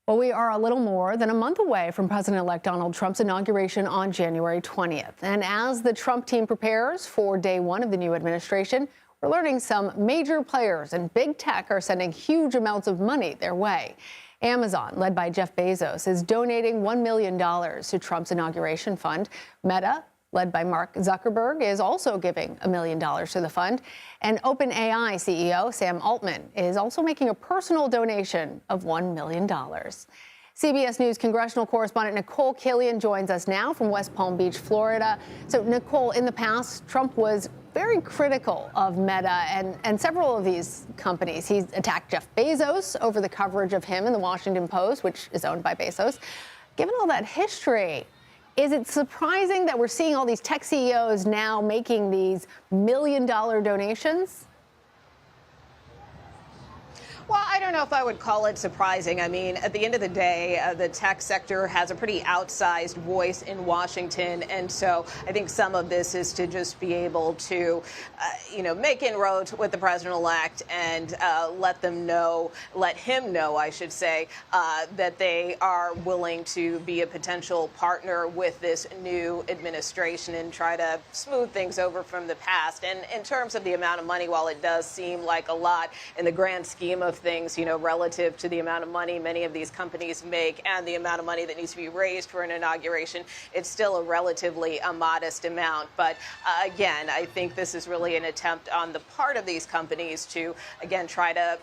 Well, we are a little more than a month away from President-elect Donald Trump's inauguration on January 20th. And as the Trump team prepares for day one of the new administration, we're learning some major players and big tech are sending huge amounts of money their way. Amazon, led by Jeff Bezos, is donating $1 million to Trump's inauguration fund. Meta, led by Mark Zuckerberg, is also giving $1 million to the fund. And OpenAI CEO Sam Altman is also making a personal donation of $1 million. CBS News congressional correspondent Nikole Killion joins us now from West Palm Beach, Florida. So, Nikole, in the past, Trump was very critical of Meta and several of these companies. He's attacked Jeff Bezos over the coverage of him in the Washington Post, which is owned by Bezos. Given all that history, is it surprising that we're seeing all these tech CEOs now making these $1 million donations? Well, I don't know if I would call it surprising. I mean, at the end of the day, the tech sector has a pretty outsized voice in Washington. And so I think some of this is to just be able to, make inroads with the president-elect and let him know, I should say, that they are willing to be a potential partner with this new administration and try to smooth things over from the past. And in terms of the amount of money, while it does seem like a lot in the grand scheme of things, relative to the amount of money many of these companies make and the amount of money that needs to be raised for an inauguration, it's still a relatively modest amount. But again, I think this is really an attempt on the part of these companies to, again, try to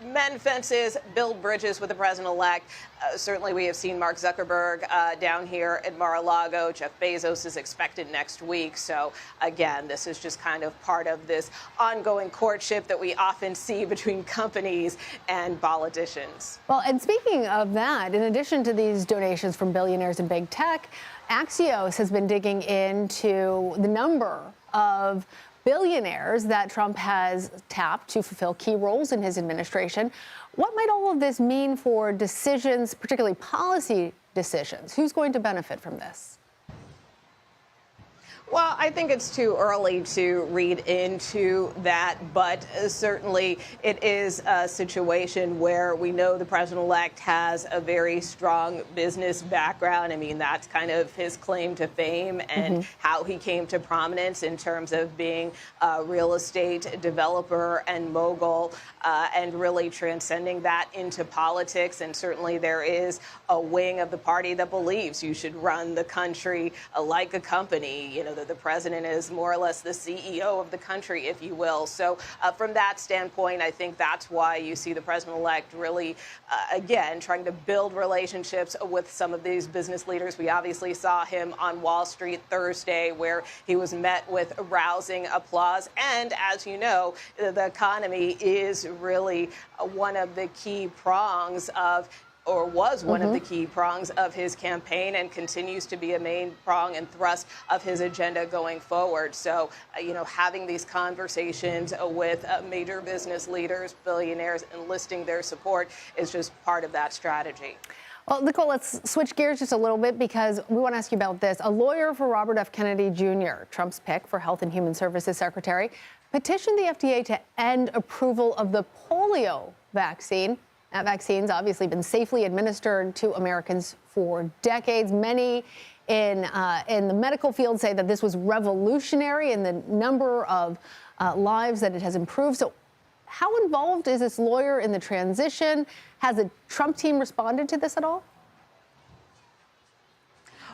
mend fences, build bridges with the president-elect. Certainly, we have seen Mark Zuckerberg down here at Mar-a-Lago. Jeff Bezos is expected next week. So, again, this is just kind of part of this ongoing courtship that we often see between companies and politicians. Well, and speaking of that, in addition to these donations from billionaires and big tech, Axios has been digging into the number of billionaires that Trump has tapped to fulfill key roles in his administration. What might all of this mean for decisions, particularly policy decisions? Who's going to benefit from this? Well, I think it's too early to read into that, but certainly it is a situation where we know the president-elect has a very strong business background. I mean, that's kind of his claim to fame and how he came to prominence in terms of being a real estate developer and mogul and really transcending that into politics. And certainly there is a wing of the party that believes you should run the country like a company, that the president is more or less the CEO of the country, if you will. So from that standpoint, I think that's why you see the president-elect really, again, trying to build relationships with some of these business leaders. We obviously saw him on Wall Street Thursday, where he was met with rousing applause. And as you know, the economy is really one of the key prongs of was one of the key prongs of his campaign and continues to be a main prong and thrust of his agenda going forward. So, having these conversations with major business leaders, billionaires, enlisting their support is just part of that strategy. Well, Nikole, let's switch gears just a little bit because we want to ask you about this. A lawyer for Robert F. Kennedy Jr., Trump's pick for Health and Human Services Secretary, petitioned the FDA to end approval of the polio vaccine. That vaccine's obviously been safely administered to Americans for decades. Many in the medical field say that this was revolutionary in the number of lives that it has improved. So how involved is this lawyer in the transition? Has the Trump team responded to this at all?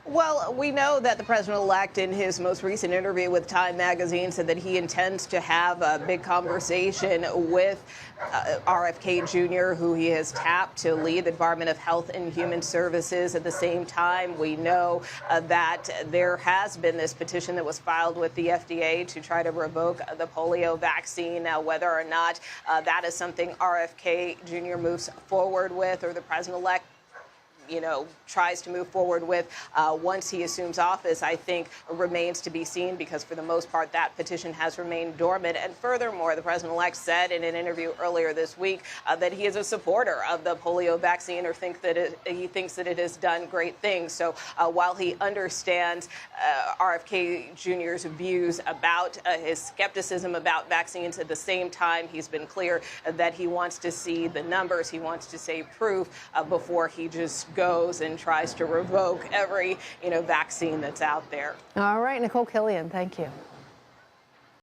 Well, we know that the president-elect in his most recent interview with Time magazine said that he intends to have a big conversation with RFK Jr., who he has tapped to lead the Department of Health and Human Services. At the same time, we know that there has been this petition that was filed with the FDA to try to revoke the polio vaccine. Now, whether or not that is something RFK Jr. moves forward with or the president-elect tries to move forward with once he assumes office, I think remains to be seen, because for the most part, that petition has remained dormant. And furthermore, the president-elect said in an interview earlier this week that he is a supporter of the polio vaccine, or he thinks that it has done great things. So while he understands RFK Jr.'s views about his skepticism about vaccines, at the same time, he's been clear that he wants to see the numbers. He wants to see proof before he just goes and tries to revoke every vaccine that's out there. All right, Nikole Killion, thank you.